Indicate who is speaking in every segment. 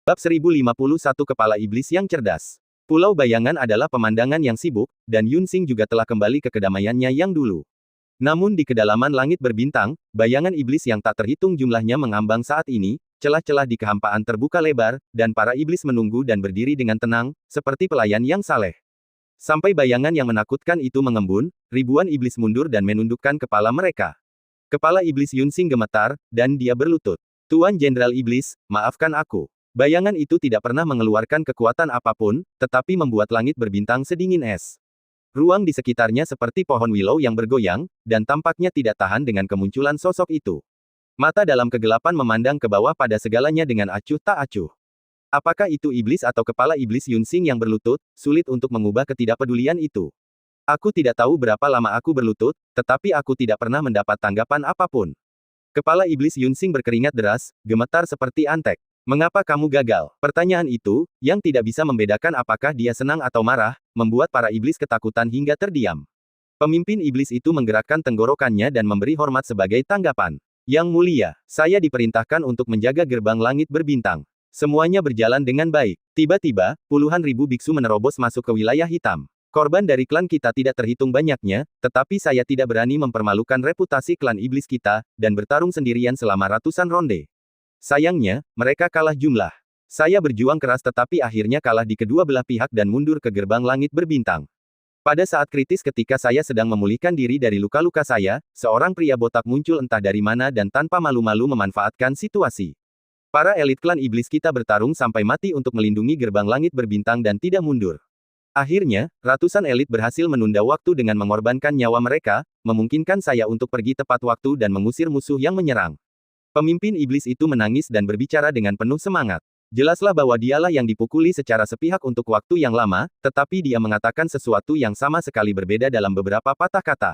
Speaker 1: Bab 1051 Kepala Iblis yang Cerdas. Pulau Bayangan adalah pemandangan yang sibuk, dan Yunxing juga telah kembali ke kedamaiannya yang dulu. Namun di kedalaman langit berbintang, bayangan iblis yang tak terhitung jumlahnya mengambang saat ini, celah-celah di kehampaan terbuka lebar, dan para iblis menunggu dan berdiri dengan tenang, seperti pelayan yang saleh. Sampai bayangan yang menakutkan itu mengembun, ribuan iblis mundur dan menundukkan kepala mereka. Kepala iblis Yunxing gemetar, dan dia berlutut. Tuan Jenderal Iblis, maafkan aku. Bayangan itu tidak pernah mengeluarkan kekuatan apapun, tetapi membuat langit berbintang sedingin es. Ruang di sekitarnya seperti pohon willow yang bergoyang, dan tampaknya tidak tahan dengan kemunculan sosok itu. Mata dalam kegelapan memandang ke bawah pada segalanya dengan acuh tak acuh. Apakah itu iblis atau kepala iblis Yunxing yang berlutut? Sulit untuk mengubah ketidakpedulian itu. Aku tidak tahu berapa lama aku berlutut, tetapi aku tidak pernah mendapat tanggapan apapun. Kepala iblis Yunxing berkeringat deras, gemetar seperti antek. Mengapa kamu gagal? Pertanyaan itu, yang tidak bisa membedakan apakah dia senang atau marah, membuat para iblis ketakutan hingga terdiam. Pemimpin iblis itu menggerakkan tenggorokannya dan memberi hormat sebagai tanggapan. Yang mulia, saya diperintahkan untuk menjaga gerbang langit berbintang. Semuanya berjalan dengan baik. Tiba-tiba, puluhan ribu biksu menerobos masuk ke wilayah hitam. Korban dari klan kita tidak terhitung banyaknya, tetapi saya tidak berani mempermalukan reputasi klan iblis kita, dan bertarung sendirian selama ratusan ronde. Sayangnya, mereka kalah jumlah. Saya berjuang keras tetapi akhirnya kalah di kedua belah pihak dan mundur ke gerbang langit berbintang. Pada saat kritis ketika saya sedang memulihkan diri dari luka-luka saya, seorang pria botak muncul entah dari mana dan tanpa malu-malu memanfaatkan situasi. Para elit klan iblis kita bertarung sampai mati untuk melindungi gerbang langit berbintang dan tidak mundur. Akhirnya, ratusan elit berhasil menunda waktu dengan mengorbankan nyawa mereka, memungkinkan saya untuk pergi tepat waktu dan mengusir musuh yang menyerang. Pemimpin iblis itu menangis dan berbicara dengan penuh semangat. Jelaslah bahwa dialah yang dipukuli secara sepihak untuk waktu yang lama, tetapi dia mengatakan sesuatu yang sama sekali berbeda dalam beberapa patah kata.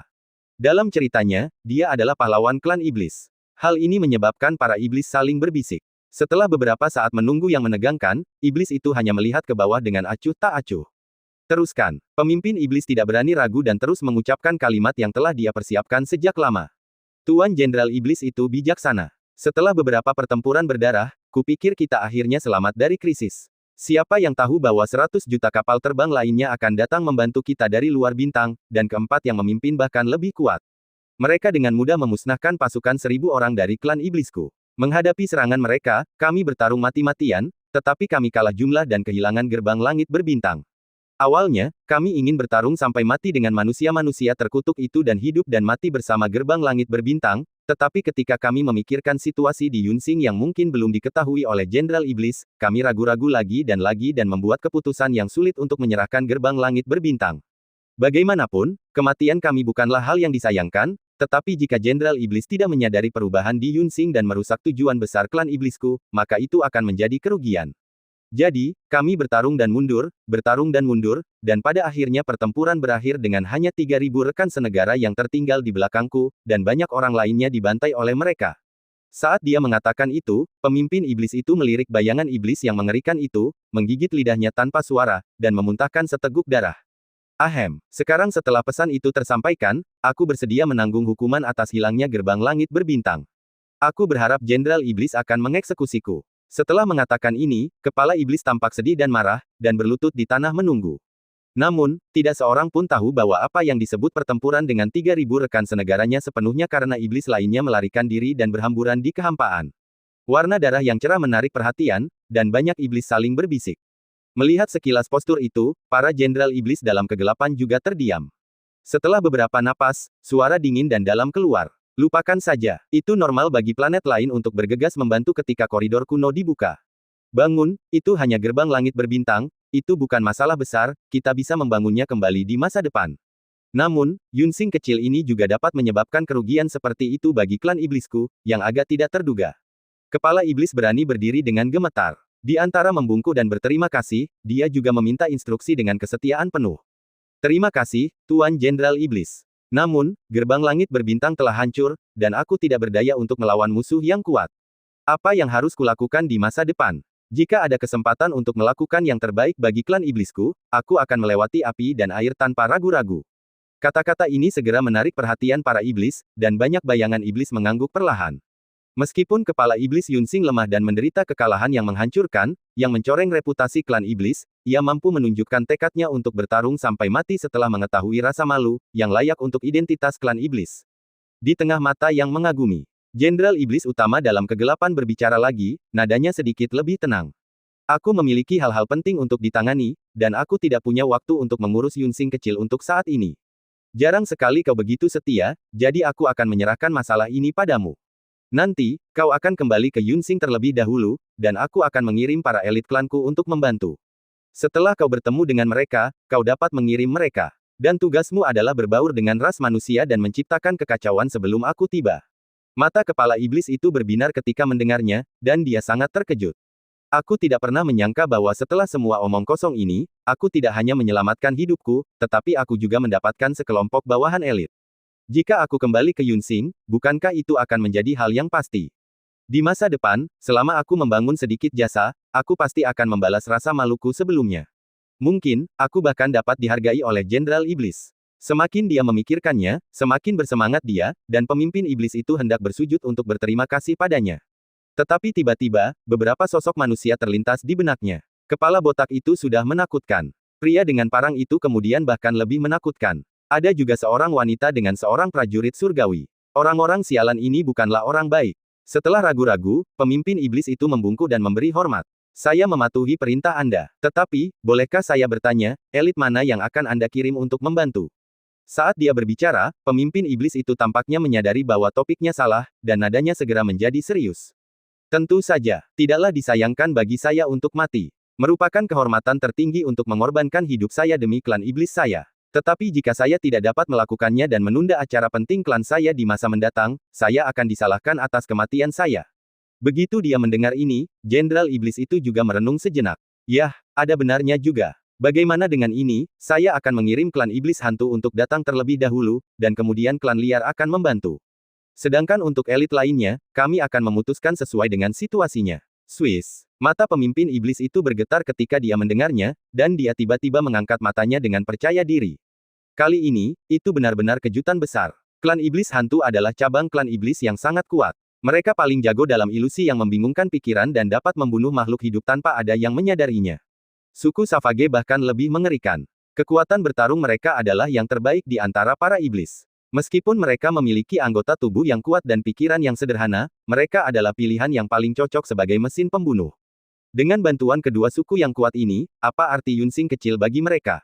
Speaker 1: Dalam ceritanya, dia adalah pahlawan klan iblis. Hal ini menyebabkan para iblis saling berbisik. Setelah beberapa saat menunggu yang menegangkan, iblis itu hanya melihat ke bawah dengan acuh tak acuh. Teruskan. Pemimpin iblis tidak berani ragu dan terus mengucapkan kalimat yang telah dia persiapkan sejak lama. Tuan Jenderal Iblis itu bijaksana. Setelah beberapa pertempuran berdarah, kupikir kita akhirnya selamat dari krisis. Siapa yang tahu bahwa 100 juta kapal terbang lainnya akan datang membantu kita dari luar bintang, dan keempat yang memimpin bahkan lebih kuat. Mereka dengan mudah memusnahkan pasukan 1000 orang dari klan iblisku. Menghadapi serangan mereka, kami bertarung mati-matian, tetapi kami kalah jumlah dan kehilangan gerbang langit berbintang. Awalnya, kami ingin bertarung sampai mati dengan manusia-manusia terkutuk itu dan hidup dan mati bersama gerbang langit berbintang, tetapi ketika kami memikirkan situasi di Yunxing yang mungkin belum diketahui oleh Jenderal Iblis, kami ragu-ragu lagi dan membuat keputusan yang sulit untuk menyerahkan gerbang langit berbintang. Bagaimanapun, kematian kami bukanlah hal yang disayangkan, tetapi jika Jenderal Iblis tidak menyadari perubahan di Yunxing dan merusak tujuan besar klan iblisku, maka itu akan menjadi kerugian. Jadi, kami bertarung dan mundur, dan pada akhirnya pertempuran berakhir dengan hanya 3.000 rekan senegara yang tertinggal di belakangku, dan banyak orang lainnya dibantai oleh mereka. Saat dia mengatakan itu, pemimpin iblis itu melirik bayangan iblis yang mengerikan itu, menggigit lidahnya tanpa suara, dan memuntahkan seteguk darah. Ahem, sekarang setelah pesan itu tersampaikan, aku bersedia menanggung hukuman atas hilangnya gerbang langit berbintang. Aku berharap Jenderal Iblis akan mengeksekusiku. Setelah mengatakan ini, kepala iblis tampak sedih dan marah, dan berlutut di tanah menunggu. Namun, tidak seorang pun tahu bahwa apa yang disebut pertempuran dengan 3.000 rekan senegaranya sepenuhnya karena iblis lainnya melarikan diri dan berhamburan di kehampaan. Warna darah yang cerah menarik perhatian, dan banyak iblis saling berbisik. Melihat sekilas postur itu, para jenderal iblis dalam kegelapan juga terdiam. Setelah beberapa napas, suara dingin dan dalam keluar. Lupakan saja, itu normal bagi planet lain untuk bergegas membantu ketika koridor kuno dibuka. Bangun, itu hanya gerbang langit berbintang, itu bukan masalah besar, kita bisa membangunnya kembali di masa depan. Namun, Yunxing kecil ini juga dapat menyebabkan kerugian seperti itu bagi klan iblisku, yang agak tidak terduga. Kepala iblis berani berdiri dengan gemetar. Di antara membungkuk dan berterima kasih, dia juga meminta instruksi dengan kesetiaan penuh. Terima kasih, Tuan Jenderal Iblis. Namun, gerbang langit berbintang telah hancur, dan aku tidak berdaya untuk melawan musuh yang kuat. Apa yang harus kulakukan di masa depan? Jika ada kesempatan untuk melakukan yang terbaik bagi klan iblisku, aku akan melewati api dan air tanpa ragu-ragu. Kata-kata ini segera menarik perhatian para iblis, dan banyak bayangan iblis mengangguk perlahan. Meskipun kepala iblis Yunsing lemah dan menderita kekalahan yang menghancurkan, yang mencoreng reputasi klan iblis, ia mampu menunjukkan tekadnya untuk bertarung sampai mati setelah mengetahui rasa malu, yang layak untuk identitas klan iblis. Di tengah mata yang mengagumi, Jenderal Iblis Utama dalam kegelapan berbicara lagi, nadanya sedikit lebih tenang. Aku memiliki hal-hal penting untuk ditangani, dan aku tidak punya waktu untuk mengurus Yunsing kecil untuk saat ini. Jarang sekali kau begitu setia, jadi aku akan menyerahkan masalah ini padamu. Nanti, kau akan kembali ke Yunsing terlebih dahulu, dan aku akan mengirim para elit klanku untuk membantu. Setelah kau bertemu dengan mereka, kau dapat mengirim mereka. Dan tugasmu adalah berbaur dengan ras manusia dan menciptakan kekacauan sebelum aku tiba. Mata kepala iblis itu berbinar ketika mendengarnya, dan dia sangat terkejut. Aku tidak pernah menyangka bahwa setelah semua omong kosong ini, aku tidak hanya menyelamatkan hidupku, tetapi aku juga mendapatkan sekelompok bawahan elit. Jika aku kembali ke Yunsing, bukankah itu akan menjadi hal yang pasti? Di masa depan, selama aku membangun sedikit jasa, aku pasti akan membalas rasa maluku sebelumnya. Mungkin, aku bahkan dapat dihargai oleh Jenderal Iblis. Semakin dia memikirkannya, semakin bersemangat dia, dan pemimpin iblis itu hendak bersujud untuk berterima kasih padanya. Tetapi tiba-tiba, beberapa sosok manusia terlintas di benaknya. Kepala botak itu sudah menakutkan. Pria dengan parang itu kemudian bahkan lebih menakutkan. Ada juga seorang wanita dengan seorang prajurit surgawi. Orang-orang sialan ini bukanlah orang baik. Setelah ragu-ragu, pemimpin iblis itu membungkuk dan memberi hormat. Saya mematuhi perintah Anda. Tetapi, bolehkah saya bertanya, elit mana yang akan Anda kirim untuk membantu? Saat dia berbicara, pemimpin iblis itu tampaknya menyadari bahwa topiknya salah, dan nadanya segera menjadi serius. Tentu saja, tidaklah disayangkan bagi saya untuk mati. Merupakan kehormatan tertinggi untuk mengorbankan hidup saya demi klan iblis saya. Tetapi jika saya tidak dapat melakukannya dan menunda acara penting klan saya di masa mendatang, saya akan disalahkan atas kematian saya. Begitu dia mendengar ini, Jenderal Iblis itu juga merenung sejenak. Yah, ada benarnya juga. Bagaimana dengan ini, saya akan mengirim klan Iblis Hantu untuk datang terlebih dahulu, dan kemudian klan liar akan membantu. Sedangkan untuk elit lainnya, kami akan memutuskan sesuai dengan situasinya. Swiss. Mata pemimpin iblis itu bergetar ketika dia mendengarnya, dan dia tiba-tiba mengangkat matanya dengan percaya diri. Kali ini, itu benar-benar kejutan besar. Klan iblis hantu adalah cabang klan iblis yang sangat kuat. Mereka paling jago dalam ilusi yang membingungkan pikiran dan dapat membunuh makhluk hidup tanpa ada yang menyadarinya. Suku Savage bahkan lebih mengerikan. Kekuatan bertarung mereka adalah yang terbaik di antara para iblis. Meskipun mereka memiliki anggota tubuh yang kuat dan pikiran yang sederhana, mereka adalah pilihan yang paling cocok sebagai mesin pembunuh. Dengan bantuan kedua suku yang kuat ini, apa arti Yunsing kecil bagi mereka?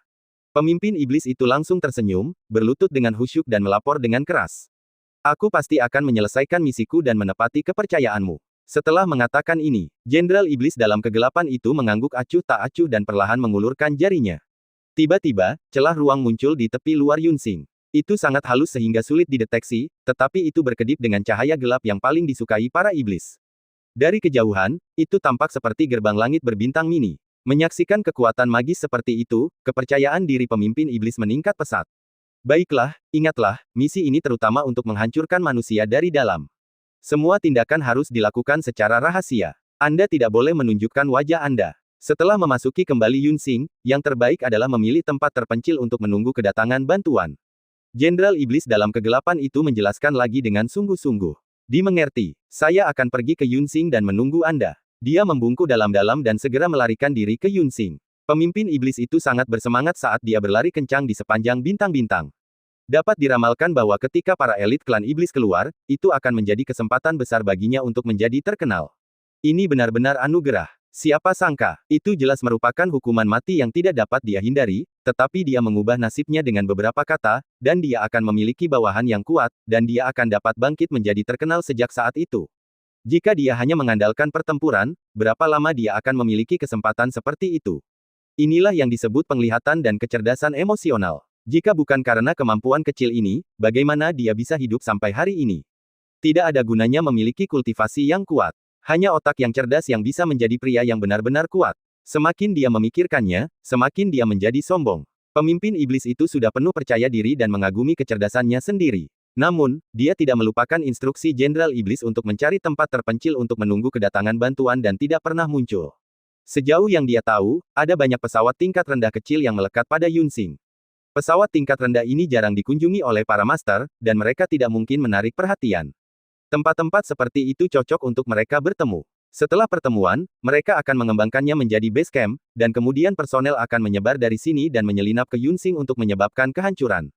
Speaker 1: Pemimpin iblis itu langsung tersenyum, berlutut dengan khusyuk dan melapor dengan keras. Aku pasti akan menyelesaikan misiku dan menepati kepercayaanmu. Setelah mengatakan ini, Jenderal Iblis dalam kegelapan itu mengangguk acuh tak acuh dan perlahan mengulurkan jarinya. Tiba-tiba, celah ruang muncul di tepi luar Yunsing. Itu sangat halus sehingga sulit dideteksi, tetapi itu berkedip dengan cahaya gelap yang paling disukai para iblis. Dari kejauhan, itu tampak seperti gerbang langit berbintang mini. Menyaksikan kekuatan magis seperti itu, kepercayaan diri pemimpin iblis meningkat pesat. Baiklah, ingatlah, misi ini terutama untuk menghancurkan manusia dari dalam. Semua tindakan harus dilakukan secara rahasia. Anda tidak boleh menunjukkan wajah Anda. Setelah memasuki kembali Yunsing, yang terbaik adalah memilih tempat terpencil untuk menunggu kedatangan bantuan. Jenderal Iblis dalam kegelapan itu menjelaskan lagi dengan sungguh-sungguh. Dimengerti, saya akan pergi ke Yunsing dan menunggu Anda. Dia membungkuk dalam-dalam dan segera melarikan diri ke Yunsing. Pemimpin Iblis itu sangat bersemangat saat dia berlari kencang di sepanjang bintang-bintang. Dapat diramalkan bahwa ketika para elit klan Iblis keluar, itu akan menjadi kesempatan besar baginya untuk menjadi terkenal. Ini benar-benar anugerah. Siapa sangka, itu jelas merupakan hukuman mati yang tidak dapat dia hindari, tetapi dia mengubah nasibnya dengan beberapa kata, dan dia akan memiliki bawahan yang kuat, dan dia akan dapat bangkit menjadi terkenal sejak saat itu. Jika dia hanya mengandalkan pertempuran, berapa lama dia akan memiliki kesempatan seperti itu? Inilah yang disebut penglihatan dan kecerdasan emosional. Jika bukan karena kemampuan kecil ini, bagaimana dia bisa hidup sampai hari ini? Tidak ada gunanya memiliki kultivasi yang kuat. Hanya otak yang cerdas yang bisa menjadi pria yang benar-benar kuat. Semakin dia memikirkannya, semakin dia menjadi sombong. Pemimpin iblis itu sudah penuh percaya diri dan mengagumi kecerdasannya sendiri. Namun, dia tidak melupakan instruksi Jenderal Iblis untuk mencari tempat terpencil untuk menunggu kedatangan bantuan dan tidak pernah muncul. Sejauh yang dia tahu, ada banyak pesawat tingkat rendah kecil yang melekat pada Yunsing. Pesawat tingkat rendah ini jarang dikunjungi oleh para master, dan mereka tidak mungkin menarik perhatian. Tempat-tempat seperti itu cocok untuk mereka bertemu. Setelah pertemuan, mereka akan mengembangkannya menjadi base camp, dan kemudian personel akan menyebar dari sini dan menyelinap ke Yunsing untuk menyebabkan kehancuran.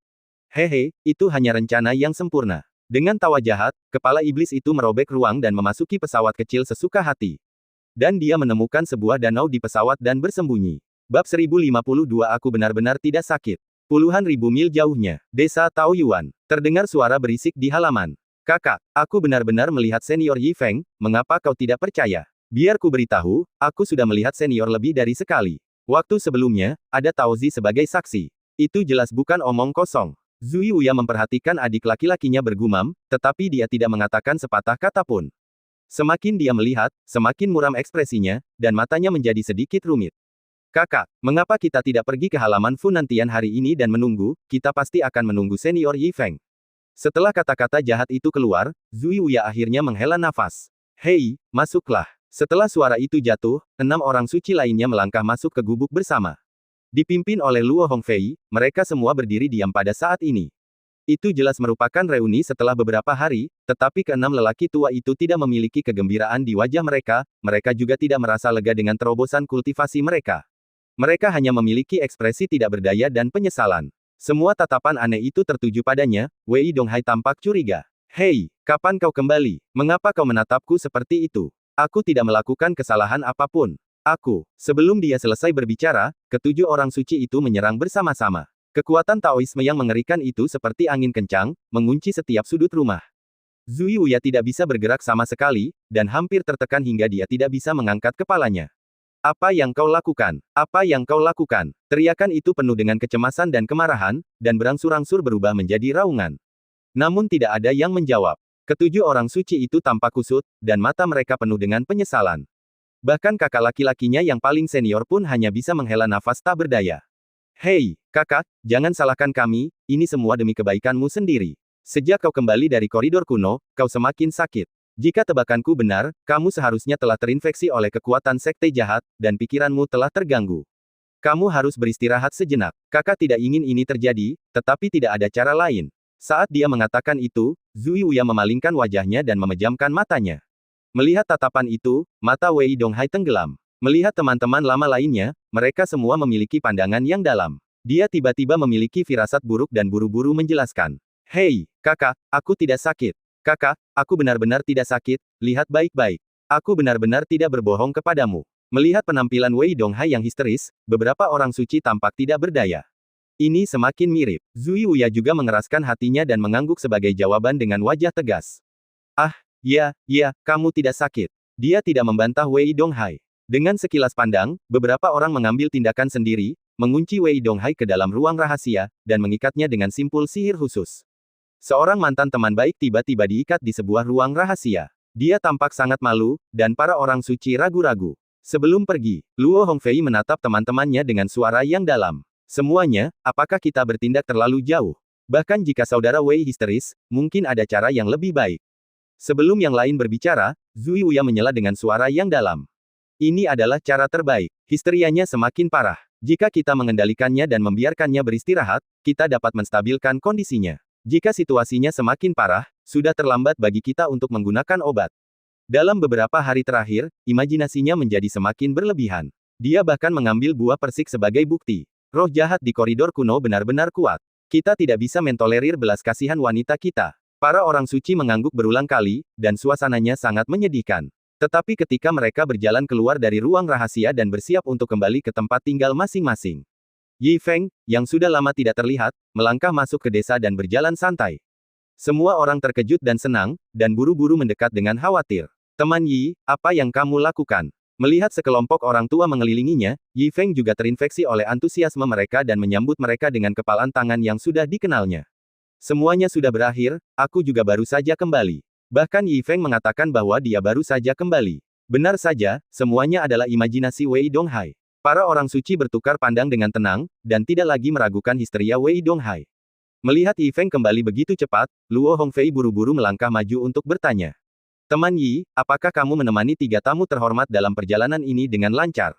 Speaker 1: Hehe, itu hanya rencana yang sempurna. Dengan tawa jahat, kepala iblis itu merobek ruang dan memasuki pesawat kecil sesuka hati. Dan dia menemukan sebuah danau di pesawat dan bersembunyi. Bab 1052 Aku benar-benar tidak sakit. Puluhan ribu mil jauhnya, desa Taoyuan. Terdengar suara berisik di halaman. Kakak, aku benar-benar melihat senior Yi Feng, mengapa kau tidak percaya? Biar ku beritahu, aku sudah melihat senior lebih dari sekali. Waktu sebelumnya, ada Taozi sebagai saksi. Itu jelas bukan omong kosong. Zui Wuya memperhatikan adik laki-lakinya bergumam, tetapi dia tidak mengatakan sepatah kata pun. Semakin dia melihat, semakin muram ekspresinya, dan matanya menjadi sedikit rumit. Kakak, mengapa kita tidak pergi ke halaman Funantian hari ini dan menunggu, kita pasti akan menunggu senior Yi Feng. Setelah kata-kata jahat itu keluar, Zui Wuya akhirnya menghela nafas. Hei, masuklah. Setelah suara itu jatuh, 6 orang suci lainnya melangkah masuk ke gubuk bersama. Dipimpin oleh Luo Hongfei, mereka semua berdiri diam pada saat ini. Itu jelas merupakan reuni setelah beberapa hari, tetapi keenam lelaki tua itu tidak memiliki kegembiraan di wajah mereka, mereka juga tidak merasa lega dengan terobosan kultivasi mereka. Mereka hanya memiliki ekspresi tidak berdaya dan penyesalan. Semua tatapan aneh itu tertuju padanya, Wei Donghai tampak curiga. Hei, kapan kau kembali? Mengapa kau menatapku seperti itu? Aku tidak melakukan kesalahan apapun. Sebelum dia selesai berbicara, ketujuh orang suci itu menyerang bersama-sama. Kekuatan Taoisme yang mengerikan itu seperti angin kencang, mengunci setiap sudut rumah. Zui Wuya tidak bisa bergerak sama sekali, dan hampir tertekan hingga dia tidak bisa mengangkat kepalanya. Apa yang kau lakukan? Apa yang kau lakukan? Teriakan itu penuh dengan kecemasan dan kemarahan, dan berangsur-angsur berubah menjadi raungan. Namun tidak ada yang menjawab. Ketujuh orang suci itu tampak kusut, dan mata mereka penuh dengan penyesalan. Bahkan kakak laki-lakinya yang paling senior pun hanya bisa menghela nafas tak berdaya. Hei, kakak, jangan salahkan kami, ini semua demi kebaikanmu sendiri. Sejak kau kembali dari koridor kuno, kau semakin sakit. Jika tebakanku benar, kamu seharusnya telah terinfeksi oleh kekuatan sekte jahat, dan pikiranmu telah terganggu. Kamu harus beristirahat sejenak. Kakak tidak ingin ini terjadi, tetapi tidak ada cara lain. Saat dia mengatakan itu, Zui Wuya memalingkan wajahnya dan memejamkan matanya. Melihat tatapan itu, mata Wei Donghai tenggelam. Melihat teman-teman lama lainnya, mereka semua memiliki pandangan yang dalam. Dia tiba-tiba memiliki firasat buruk dan buru-buru menjelaskan. Hei, kakak, aku tidak sakit. Kakak, aku benar-benar tidak sakit, lihat baik-baik. Aku benar-benar tidak berbohong kepadamu. Melihat penampilan Wei Donghai yang histeris, beberapa orang suci tampak tidak berdaya. Ini semakin mirip. Zui Wuya juga mengeraskan hatinya dan mengangguk sebagai jawaban dengan wajah tegas. Ah, ya, kamu tidak sakit. Dia tidak membantah Wei Donghai. Dengan sekilas pandang, beberapa orang mengambil tindakan sendiri, mengunci Wei Donghai ke dalam ruang rahasia, dan mengikatnya dengan simpul sihir khusus. Seorang mantan teman baik tiba-tiba diikat di sebuah ruang rahasia. Dia tampak sangat malu, dan para orang suci ragu-ragu. Sebelum pergi, Luo Hongfei menatap teman-temannya dengan suara yang dalam. Semuanya, apakah kita bertindak terlalu jauh? Bahkan jika saudara Wei histeris, mungkin ada cara yang lebih baik. Sebelum yang lain berbicara, Zui Wuya menyela dengan suara yang dalam. Ini adalah cara terbaik. Histerianya semakin parah. Jika kita mengendalikannya dan membiarkannya beristirahat, kita dapat menstabilkan kondisinya. Jika situasinya semakin parah, sudah terlambat bagi kita untuk menggunakan obat. Dalam beberapa hari terakhir, imajinasinya menjadi semakin berlebihan. Dia bahkan mengambil buah persik sebagai bukti. Roh jahat di koridor kuno benar-benar kuat. Kita tidak bisa mentolerir belas kasihan wanita kita. Para orang suci mengangguk berulang kali, dan suasananya sangat menyedihkan. Tetapi ketika mereka berjalan keluar dari ruang rahasia dan bersiap untuk kembali ke tempat tinggal masing-masing, Yi Feng, yang sudah lama tidak terlihat, melangkah masuk ke desa dan berjalan santai. Semua orang terkejut dan senang, dan buru-buru mendekat dengan khawatir. Teman Yi, apa yang kamu lakukan? Melihat sekelompok orang tua mengelilinginya, Yi Feng juga terinfeksi oleh antusiasme mereka dan menyambut mereka dengan kepalan tangan yang sudah dikenalnya. Semuanya sudah berakhir, aku juga baru saja kembali. Bahkan Yi Feng mengatakan bahwa dia baru saja kembali. Benar saja, semuanya adalah imajinasi Wei Donghai. Para orang suci bertukar pandang dengan tenang, dan tidak lagi meragukan histeria Wei Donghai. Melihat Yi Feng kembali begitu cepat, Luo Hongfei buru-buru melangkah maju untuk bertanya. Teman Yi, apakah kamu menemani 3 tamu terhormat dalam perjalanan ini dengan lancar?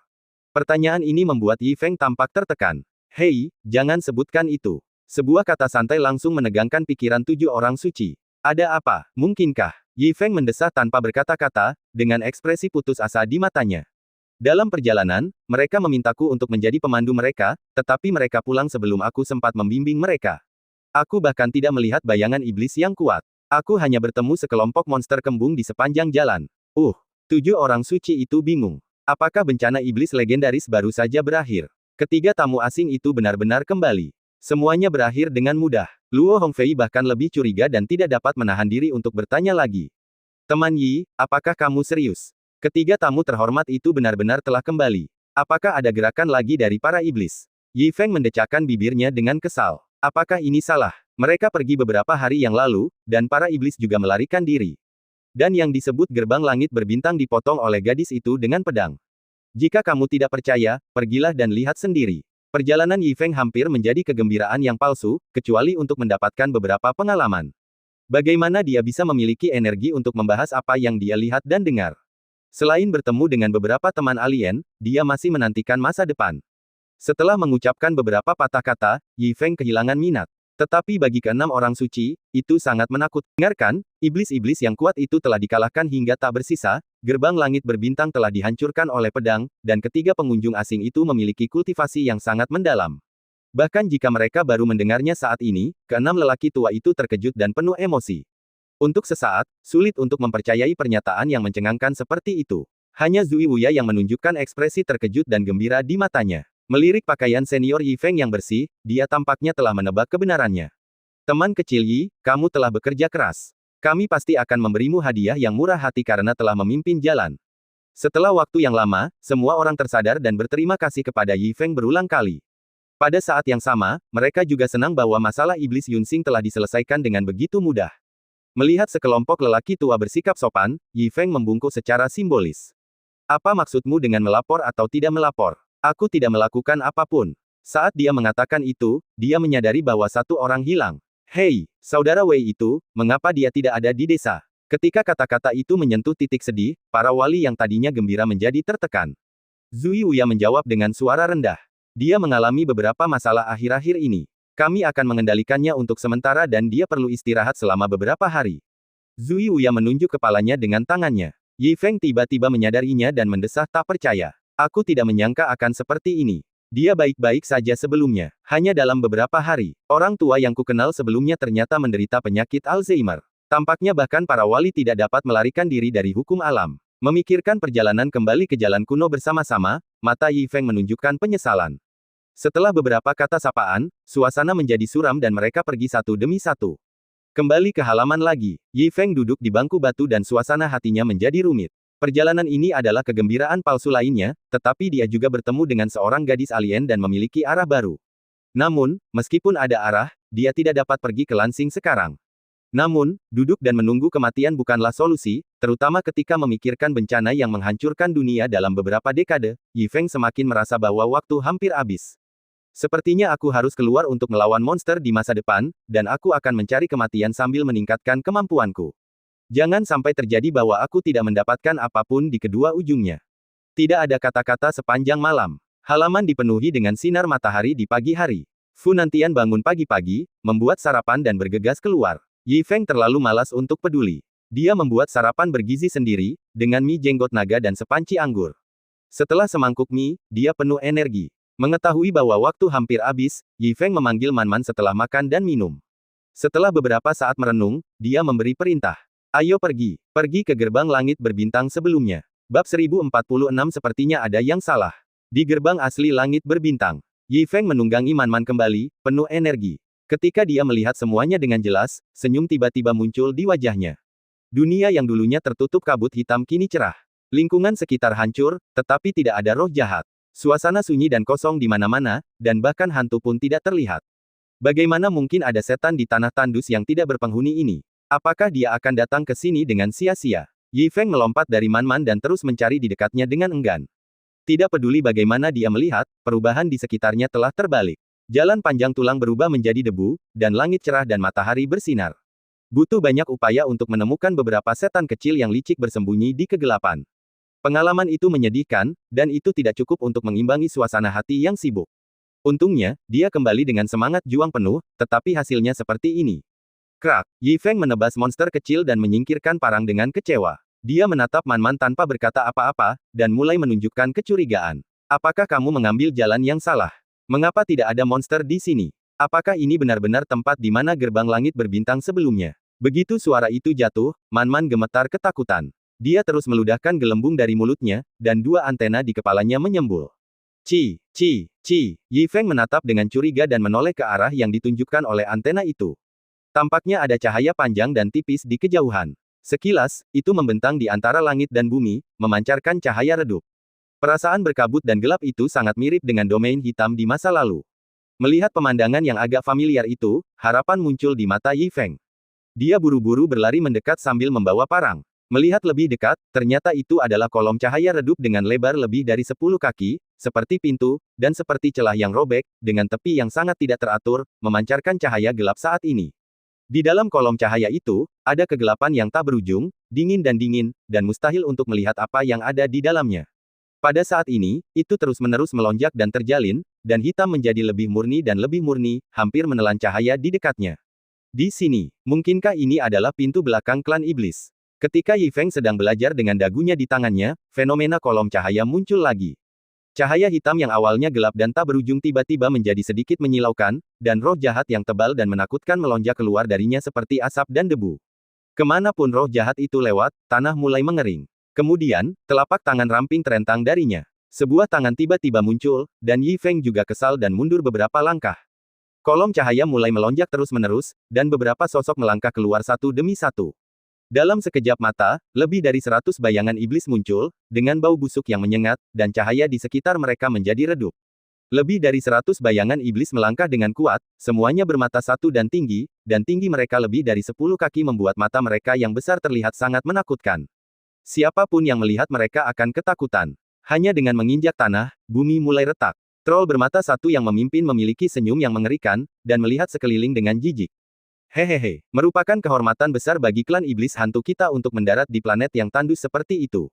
Speaker 1: Pertanyaan ini membuat Yi Feng tampak tertekan. Hei, jangan sebutkan itu. Sebuah kata santai langsung menegangkan pikiran 7 orang suci. Ada apa? Mungkinkah Yi Feng mendesah tanpa berkata-kata, dengan ekspresi putus asa di matanya. Dalam perjalanan, mereka memintaku untuk menjadi pemandu mereka, tetapi mereka pulang sebelum aku sempat membimbing mereka. Aku bahkan tidak melihat bayangan iblis yang kuat. Aku hanya bertemu sekelompok monster kembung di sepanjang jalan. 7 orang suci itu bingung. Apakah bencana iblis legendaris baru saja berakhir? Ketiga tamu asing itu benar-benar kembali. Semuanya berakhir dengan mudah. Luo Hongfei bahkan lebih curiga dan tidak dapat menahan diri untuk bertanya lagi. Teman Yi, apakah kamu serius? Ketiga tamu terhormat itu benar-benar telah kembali. Apakah ada gerakan lagi dari para iblis? Yi Feng mendecakkan bibirnya dengan kesal. Apakah ini salah? Mereka pergi beberapa hari yang lalu, dan para iblis juga melarikan diri. Dan yang disebut gerbang langit berbintang dipotong oleh gadis itu dengan pedang. Jika kamu tidak percaya, pergilah dan lihat sendiri. Perjalanan Yi Feng hampir menjadi kegembiraan yang palsu, kecuali untuk mendapatkan beberapa pengalaman. Bagaimana dia bisa memiliki energi untuk membahas apa yang dia lihat dan dengar? Selain bertemu dengan beberapa teman alien, dia masih menantikan masa depan. Setelah mengucapkan beberapa patah kata, Yi Feng kehilangan minat. Tetapi bagi keenam orang suci, itu sangat menakutkan. Dengarkan, iblis-iblis yang kuat itu telah dikalahkan hingga tak bersisa, gerbang langit berbintang telah dihancurkan oleh pedang, dan ketiga pengunjung asing itu memiliki kultivasi yang sangat mendalam. Bahkan jika mereka baru mendengarnya saat ini, keenam lelaki tua itu terkejut dan penuh emosi. Untuk sesaat, sulit untuk mempercayai pernyataan yang mencengangkan seperti itu. Hanya Zui Wuya yang menunjukkan ekspresi terkejut dan gembira di matanya. Melirik pakaian senior Yi Feng yang bersih, dia tampaknya telah menebak kebenarannya. Teman kecil Yi, kamu telah bekerja keras. Kami pasti akan memberimu hadiah yang murah hati karena telah memimpin jalan. Setelah waktu yang lama, semua orang tersadar dan berterima kasih kepada Yi Feng berulang kali. Pada saat yang sama, mereka juga senang bahwa masalah iblis Yunxing telah diselesaikan dengan begitu mudah. Melihat sekelompok lelaki tua bersikap sopan, Yi Feng membungkuk secara simbolis. Apa maksudmu dengan melapor atau tidak melapor? Aku tidak melakukan apapun. Saat dia mengatakan itu, dia menyadari bahwa satu orang hilang. Hei, saudara Wei itu, mengapa dia tidak ada di desa? Ketika kata-kata itu menyentuh titik sedih, para wali yang tadinya gembira menjadi tertekan. Zui Wuya menjawab dengan suara rendah. Dia mengalami beberapa masalah akhir-akhir ini. Kami akan mengendalikannya untuk sementara dan dia perlu istirahat selama beberapa hari. Zui Wuya menunjuk kepalanya dengan tangannya. Yi Feng tiba-tiba menyadarinya dan mendesah tak percaya. Aku tidak menyangka akan seperti ini. Dia baik-baik saja sebelumnya. Hanya dalam beberapa hari, orang tua yang kukenal sebelumnya ternyata menderita penyakit Alzheimer. Tampaknya bahkan para wali tidak dapat melarikan diri dari hukum alam. Memikirkan perjalanan kembali ke jalan kuno bersama-sama, mata Yi Feng menunjukkan penyesalan. Setelah beberapa kata sapaan, suasana menjadi suram dan mereka pergi satu demi satu. Kembali ke halaman lagi, Yi Feng duduk di bangku batu dan suasana hatinya menjadi rumit. Perjalanan ini adalah kegembiraan palsu lainnya, tetapi dia juga bertemu dengan seorang gadis alien dan memiliki arah baru. Namun, meskipun ada arah, dia tidak dapat pergi ke Lansing sekarang. Namun, duduk dan menunggu kematian bukanlah solusi, terutama ketika memikirkan bencana yang menghancurkan dunia dalam beberapa dekade. Yi Feng semakin merasa bahwa waktu hampir habis. Sepertinya aku harus keluar untuk melawan monster di masa depan, dan aku akan mencari kematian sambil meningkatkan kemampuanku. Jangan sampai terjadi bahwa aku tidak mendapatkan apapun di kedua ujungnya. Tidak ada kata-kata sepanjang malam. Halaman dipenuhi dengan sinar matahari di pagi hari. Fu Nantian bangun pagi-pagi, membuat sarapan dan bergegas keluar. Yi Feng terlalu malas untuk peduli. Dia membuat sarapan bergizi sendiri, dengan mie jenggot naga dan sepanci anggur. Setelah semangkuk mie, dia penuh energi. Mengetahui bahwa waktu hampir habis, Yi Feng memanggil Man-Man setelah makan dan minum. Setelah beberapa saat merenung, dia memberi perintah. Ayo pergi. Pergi ke gerbang langit berbintang sebelumnya. Bab 1046 sepertinya ada yang salah. Di gerbang asli langit berbintang, Yi Feng menunggangi Man-Man kembali, penuh energi. Ketika dia melihat semuanya dengan jelas, senyum tiba-tiba muncul di wajahnya. Dunia yang dulunya tertutup kabut hitam kini cerah. Lingkungan sekitar hancur, tetapi tidak ada roh jahat. Suasana sunyi dan kosong di mana-mana, dan bahkan hantu pun tidak terlihat. Bagaimana mungkin ada setan di tanah tandus yang tidak berpenghuni ini? Apakah dia akan datang ke sini dengan sia-sia? Yi Feng melompat dari Man-Man dan terus mencari di dekatnya dengan enggan. Tidak peduli bagaimana dia melihat, perubahan di sekitarnya telah terbalik. Jalan panjang tulang berubah menjadi debu, dan langit cerah dan matahari bersinar. Butuh banyak upaya untuk menemukan beberapa setan kecil yang licik bersembunyi di kegelapan. Pengalaman itu menyedihkan, dan itu tidak cukup untuk mengimbangi suasana hati yang sibuk. Untungnya, dia kembali dengan semangat juang penuh, tetapi hasilnya seperti ini. Krak, Yi Feng menebas monster kecil dan menyingkirkan parang dengan kecewa. Dia menatap Man Man tanpa berkata apa-apa, dan mulai menunjukkan kecurigaan. Apakah kamu mengambil jalan yang salah? Mengapa tidak ada monster di sini? Apakah ini benar-benar tempat di mana gerbang langit berbintang sebelumnya? Begitu suara itu jatuh, Man Man gemetar ketakutan. Dia terus meludahkan gelembung dari mulutnya, dan dua antena di kepalanya menyembul. Ci. Yi Feng menatap dengan curiga dan menoleh ke arah yang ditunjukkan oleh antena itu. Tampaknya ada cahaya panjang dan tipis di kejauhan. Sekilas, itu membentang di antara langit dan bumi, memancarkan cahaya redup. Perasaan berkabut dan gelap itu sangat mirip dengan domain hitam di masa lalu. Melihat pemandangan yang agak familiar itu, harapan muncul di mata Yi Feng. Dia buru-buru berlari mendekat sambil membawa parang. Melihat lebih dekat, ternyata itu adalah kolom cahaya redup dengan lebar lebih dari 10 kaki, seperti pintu, dan seperti celah yang robek, dengan tepi yang sangat tidak teratur, memancarkan cahaya gelap saat ini. Di dalam kolom cahaya itu, ada kegelapan yang tak berujung, dingin, dan mustahil untuk melihat apa yang ada di dalamnya. Pada saat ini, itu terus-menerus melonjak dan terjalin, dan hitam menjadi lebih murni dan lebih murni, hampir menelan cahaya di dekatnya. Di sini, mungkinkah ini adalah pintu belakang klan iblis? Ketika Yi Feng sedang belajar dengan dagunya di tangannya, fenomena kolom cahaya muncul lagi. Cahaya hitam yang awalnya gelap dan tak berujung tiba-tiba menjadi sedikit menyilaukan, dan roh jahat yang tebal dan menakutkan melonjak keluar darinya seperti asap dan debu. Kemanapun roh jahat itu lewat, tanah mulai mengering. Kemudian, telapak tangan ramping terentang darinya. Sebuah tangan tiba-tiba muncul, dan Yi Feng juga kesal dan mundur beberapa langkah. Kolom cahaya mulai melonjak terus-menerus, dan beberapa sosok melangkah keluar satu demi satu. Dalam sekejap mata, lebih dari 100 bayangan iblis muncul, dengan bau busuk yang menyengat, dan cahaya di sekitar mereka menjadi redup. Lebih dari 100 bayangan iblis melangkah dengan kuat, semuanya bermata satu dan tinggi mereka lebih dari 10 kaki membuat mata mereka yang besar terlihat sangat menakutkan. Siapapun yang melihat mereka akan ketakutan. Hanya dengan menginjak tanah, bumi mulai retak. Troll bermata satu yang memimpin memiliki senyum yang mengerikan, dan melihat sekeliling dengan jijik. Hehehe, merupakan kehormatan besar bagi klan iblis hantu kita untuk mendarat di planet yang tandus seperti itu.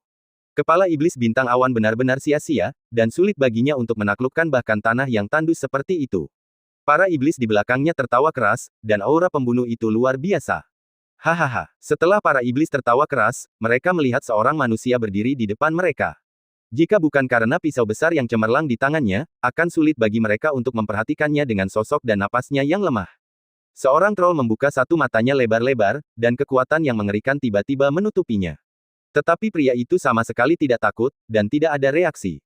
Speaker 1: Kepala iblis bintang awan benar-benar sia-sia, dan sulit baginya untuk menaklukkan bahkan tanah yang tandus seperti itu. Para iblis di belakangnya tertawa keras, dan aura pembunuh itu luar biasa. Hahaha, setelah para iblis tertawa keras, mereka melihat seorang manusia berdiri di depan mereka. Jika bukan karena pisau besar yang cemerlang di tangannya, akan sulit bagi mereka untuk memperhatikannya dengan sosok dan napasnya yang lemah. Seorang troll membuka satu matanya lebar-lebar, dan kekuatan yang mengerikan tiba-tiba menutupinya. Tetapi pria itu sama sekali tidak takut, dan tidak ada reaksi.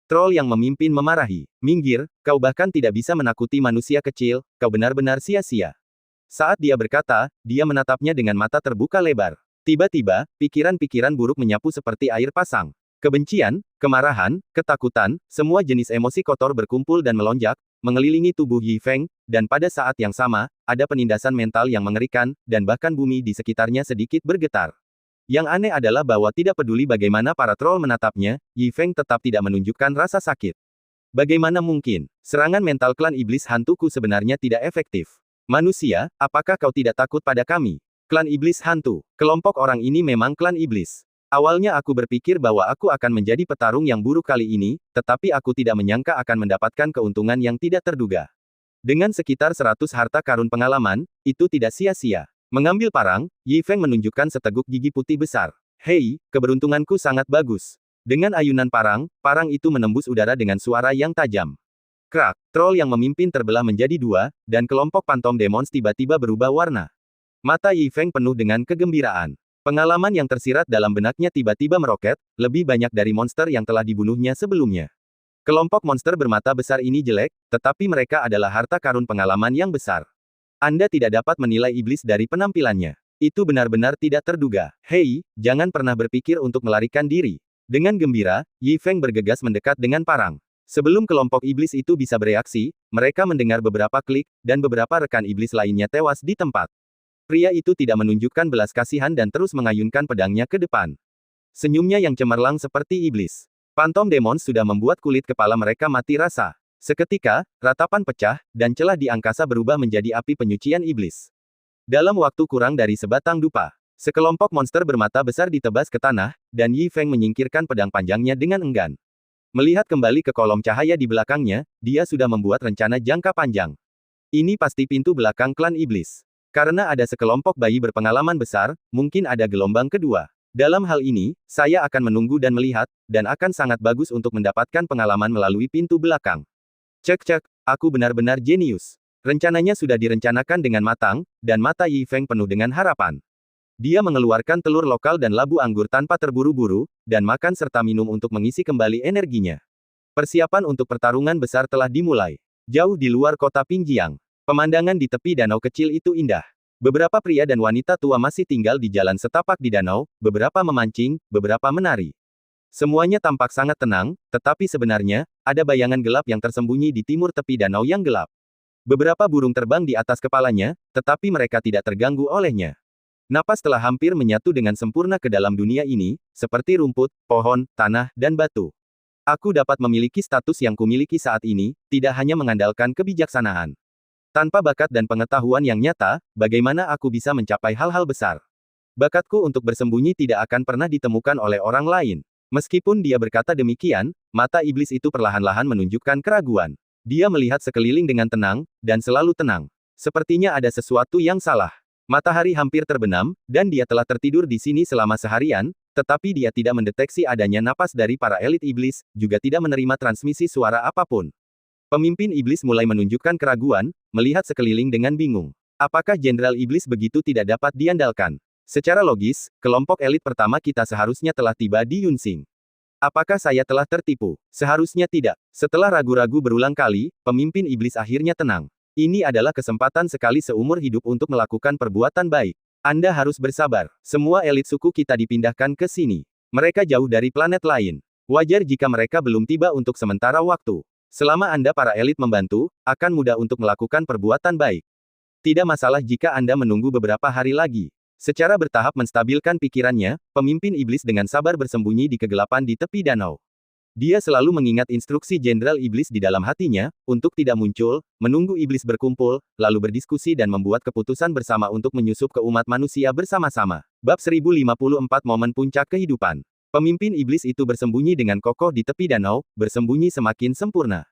Speaker 1: Troll yang memimpin memarahi. Minggir, kau bahkan tidak bisa menakuti manusia kecil, kau benar-benar sia-sia. Saat dia berkata, dia menatapnya dengan mata terbuka lebar. Tiba-tiba, pikiran-pikiran buruk menyapu seperti air pasang. Kebencian, kemarahan, ketakutan, semua jenis emosi kotor berkumpul dan melonjak, mengelilingi tubuh Yi Feng, dan pada saat yang sama, ada penindasan mental yang mengerikan, dan bahkan bumi di sekitarnya sedikit bergetar. Yang aneh adalah bahwa tidak peduli bagaimana para troll menatapnya, Yi Feng tetap tidak menunjukkan rasa sakit. Bagaimana mungkin? Serangan mental klan iblis hantuku sebenarnya tidak efektif. Manusia, apakah kau tidak takut pada kami? Klan iblis hantu. Kelompok orang ini memang klan iblis. Awalnya aku berpikir bahwa aku akan menjadi petarung yang buruk kali ini, tetapi aku tidak menyangka akan mendapatkan keuntungan yang tidak terduga. Dengan sekitar 100 harta karun pengalaman, itu tidak sia-sia. Mengambil parang, Yi Feng menunjukkan seteguk gigi putih besar. Hei, keberuntunganku sangat bagus. Dengan ayunan parang, parang itu menembus udara dengan suara yang tajam. Krak, troll yang memimpin terbelah menjadi dua, dan kelompok Phantom Demons tiba-tiba berubah warna. Mata Yi Feng penuh dengan kegembiraan. Pengalaman yang tersirat dalam benaknya tiba-tiba meroket, lebih banyak dari monster yang telah dibunuhnya sebelumnya. Kelompok monster bermata besar ini jelek, tetapi mereka adalah harta karun pengalaman yang besar. Anda tidak dapat menilai iblis dari penampilannya. Itu benar-benar tidak terduga. Hei, jangan pernah berpikir untuk melarikan diri. Dengan gembira, Yi Feng bergegas mendekat dengan parang. Sebelum kelompok iblis itu bisa bereaksi, mereka mendengar beberapa klik, dan beberapa rekan iblis lainnya tewas di tempat. Pria itu tidak menunjukkan belas kasihan dan terus mengayunkan pedangnya ke depan. Senyumnya yang cemerlang seperti iblis. Phantom Demons sudah membuat kulit kepala mereka mati rasa. Seketika, ratapan pecah, dan celah di angkasa berubah menjadi api penyucian iblis. Dalam waktu kurang dari sebatang dupa, sekelompok monster bermata besar ditebas ke tanah, dan Yi Feng menyingkirkan pedang panjangnya dengan enggan. Melihat kembali ke kolom cahaya di belakangnya, dia sudah membuat rencana jangka panjang. Ini pasti pintu belakang klan iblis. Karena ada sekelompok bayi berpengalaman besar, mungkin ada gelombang kedua. Dalam hal ini, saya akan menunggu dan melihat, dan akan sangat bagus untuk mendapatkan pengalaman melalui pintu belakang. Cek, aku benar-benar jenius. Rencananya sudah direncanakan dengan matang, dan mata Yi Feng penuh dengan harapan. Dia mengeluarkan telur lokal dan labu anggur tanpa terburu-buru, dan makan serta minum untuk mengisi kembali energinya. Persiapan untuk pertarungan besar telah dimulai. Jauh di luar kota Pingjiang, pemandangan di tepi danau kecil itu indah. Beberapa pria dan wanita tua masih tinggal di jalan setapak di danau, beberapa memancing, beberapa menari. Semuanya tampak sangat tenang, tetapi sebenarnya, ada bayangan gelap yang tersembunyi di timur tepi danau yang gelap. Beberapa burung terbang di atas kepalanya, tetapi mereka tidak terganggu olehnya. Napas telah hampir menyatu dengan sempurna ke dalam dunia ini, seperti rumput, pohon, tanah, dan batu. Aku dapat memiliki status yang kumiliki saat ini, tidak hanya mengandalkan kebijaksanaan. Tanpa bakat dan pengetahuan yang nyata, bagaimana aku bisa mencapai hal-hal besar? Bakatku untuk bersembunyi tidak akan pernah ditemukan oleh orang lain. Meskipun dia berkata demikian, mata iblis itu perlahan-lahan menunjukkan keraguan. Dia melihat sekeliling dengan tenang, dan selalu tenang. Sepertinya ada sesuatu yang salah. Matahari hampir terbenam, dan dia telah tertidur di sini selama seharian, tetapi dia tidak mendeteksi adanya napas dari para elit iblis, juga tidak menerima transmisi suara apapun. Pemimpin iblis mulai menunjukkan keraguan, melihat sekeliling dengan bingung. Apakah Jenderal Iblis begitu tidak dapat diandalkan? Secara logis, kelompok elit pertama kita seharusnya telah tiba di Yunsing. Apakah saya telah tertipu? Seharusnya tidak. Setelah ragu-ragu berulang kali, pemimpin iblis akhirnya tenang. Ini adalah kesempatan sekali seumur hidup untuk melakukan perbuatan baik. Anda harus bersabar. Semua elit suku kita dipindahkan ke sini. Mereka jauh dari planet lain. Wajar jika mereka belum tiba untuk sementara waktu. Selama Anda para elit membantu, akan mudah untuk melakukan perbuatan baik. Tidak masalah jika Anda menunggu beberapa hari lagi. Secara bertahap menstabilkan pikirannya, pemimpin iblis dengan sabar bersembunyi di kegelapan di tepi danau. Dia selalu mengingat instruksi Jenderal Iblis di dalam hatinya, untuk tidak muncul, menunggu iblis berkumpul, lalu berdiskusi dan membuat keputusan bersama untuk menyusup ke umat manusia bersama-sama. Bab 1054 Momen Puncak Kehidupan. Pemimpin iblis itu bersembunyi dengan kokoh di tepi danau, bersembunyi semakin sempurna.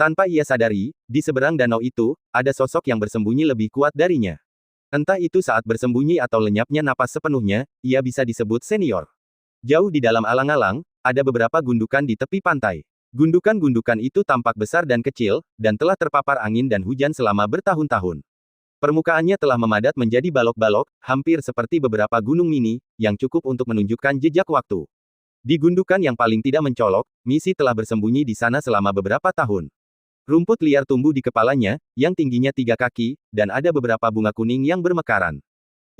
Speaker 1: Tanpa ia sadari, di seberang danau itu, ada sosok yang bersembunyi lebih kuat darinya. Entah itu saat bersembunyi atau lenyapnya napas sepenuhnya, ia bisa disebut senior. Jauh di dalam alang-alang, ada beberapa gundukan di tepi pantai. Gundukan-gundukan itu tampak besar dan kecil, dan telah terpapar angin dan hujan selama bertahun-tahun. Permukaannya telah memadat menjadi balok-balok, hampir seperti beberapa gunung mini, yang cukup untuk menunjukkan jejak waktu. Di gundukan yang paling tidak mencolok, misi telah bersembunyi di sana selama beberapa tahun. Rumput liar tumbuh di kepalanya, yang tingginya 3 kaki, dan ada beberapa bunga kuning yang bermekaran.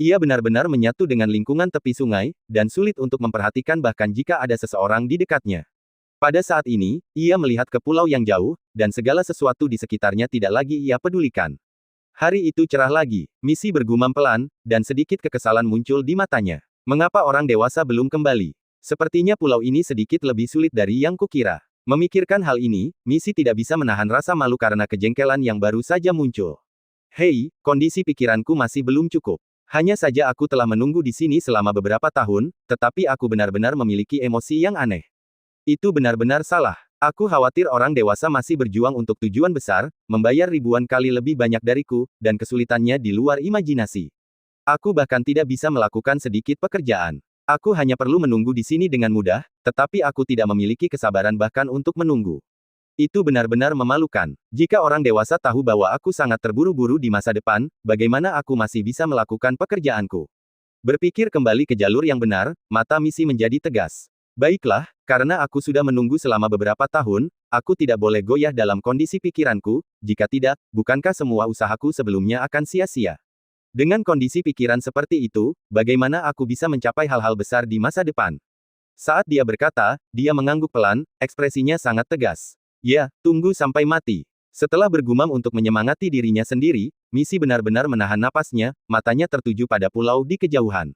Speaker 1: Ia benar-benar menyatu dengan lingkungan tepi sungai, dan sulit untuk memperhatikan bahkan jika ada seseorang di dekatnya. Pada saat ini, ia melihat ke pulau yang jauh, dan segala sesuatu di sekitarnya tidak lagi ia pedulikan. Hari itu cerah lagi, misi bergumam pelan, dan sedikit kekesalan muncul di matanya. Mengapa orang dewasa belum kembali? Sepertinya pulau ini sedikit lebih sulit dari yang kukira. Memikirkan hal ini, misi tidak bisa menahan rasa malu karena kejengkelan yang baru saja muncul. Hei, kondisi pikiranku masih belum cukup. Hanya saja aku telah menunggu di sini selama beberapa tahun, tetapi aku benar-benar memiliki emosi yang aneh. Itu benar-benar salah. Aku khawatir orang dewasa masih berjuang untuk tujuan besar, membayar ribuan kali lebih banyak dariku, dan kesulitannya di luar imajinasi. Aku bahkan tidak bisa melakukan sedikit pekerjaan. Aku hanya perlu menunggu di sini dengan mudah, tetapi aku tidak memiliki kesabaran bahkan untuk menunggu. Itu benar-benar memalukan. Jika orang dewasa tahu bahwa aku sangat terburu-buru di masa depan, bagaimana aku masih bisa melakukan pekerjaanku? Berpikir kembali ke jalur yang benar, mata misi menjadi tegas. Baiklah, karena aku sudah menunggu selama beberapa tahun, aku tidak boleh goyah dalam kondisi pikiranku, jika tidak, bukankah semua usahaku sebelumnya akan sia-sia? Dengan kondisi pikiran seperti itu, bagaimana aku bisa mencapai hal-hal besar di masa depan? Saat dia berkata, dia mengangguk pelan, ekspresinya sangat tegas. Ya, tunggu sampai mati. Setelah bergumam untuk menyemangati dirinya sendiri, misi benar-benar menahan napasnya, matanya tertuju pada pulau di kejauhan.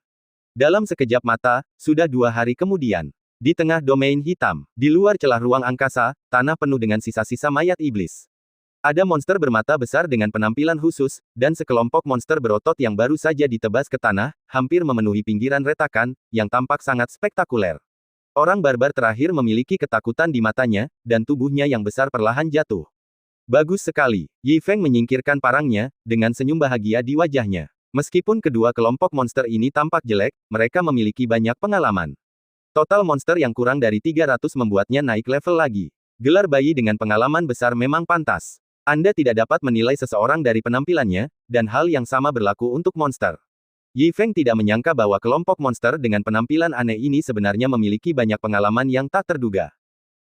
Speaker 1: Dalam sekejap mata, sudah 2 hari kemudian. Di tengah domain hitam, di luar celah ruang angkasa, tanah penuh dengan sisa-sisa mayat iblis. Ada monster bermata besar dengan penampilan khusus, dan sekelompok monster berotot yang baru saja ditebas ke tanah, hampir memenuhi pinggiran retakan, yang tampak sangat spektakuler. Orang barbar terakhir memiliki ketakutan di matanya, dan tubuhnya yang besar perlahan jatuh. Bagus sekali. Yi Feng menyingkirkan parangnya, dengan senyum bahagia di wajahnya. Meskipun kedua kelompok monster ini tampak jelek, mereka memiliki banyak pengalaman. Total monster yang kurang dari 300 membuatnya naik level lagi. Gelar bayi dengan pengalaman besar memang pantas. Anda tidak dapat menilai seseorang dari penampilannya, dan hal yang sama berlaku untuk monster. Yi Feng tidak menyangka bahwa kelompok monster dengan penampilan aneh ini sebenarnya memiliki banyak pengalaman yang tak terduga.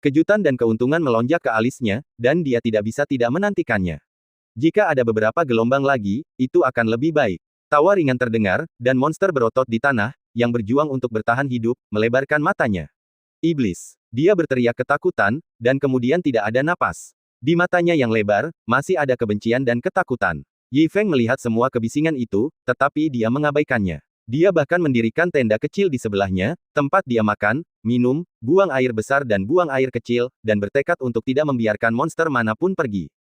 Speaker 1: Kejutan dan keuntungan melonjak ke alisnya, dan dia tidak bisa tidak menantikannya. Jika ada beberapa gelombang lagi, itu akan lebih baik. Tawa ringan terdengar, dan monster berotot di tanah, yang berjuang untuk bertahan hidup, melebarkan matanya. Iblis. Dia berteriak ketakutan, dan kemudian tidak ada napas. Di matanya yang lebar, masih ada kebencian dan ketakutan. Yi Feng melihat semua kebisingan itu, tetapi dia mengabaikannya. Dia bahkan mendirikan tenda kecil di sebelahnya, tempat dia makan, minum, buang air besar dan buang air kecil, dan bertekad untuk tidak membiarkan monster manapun pergi.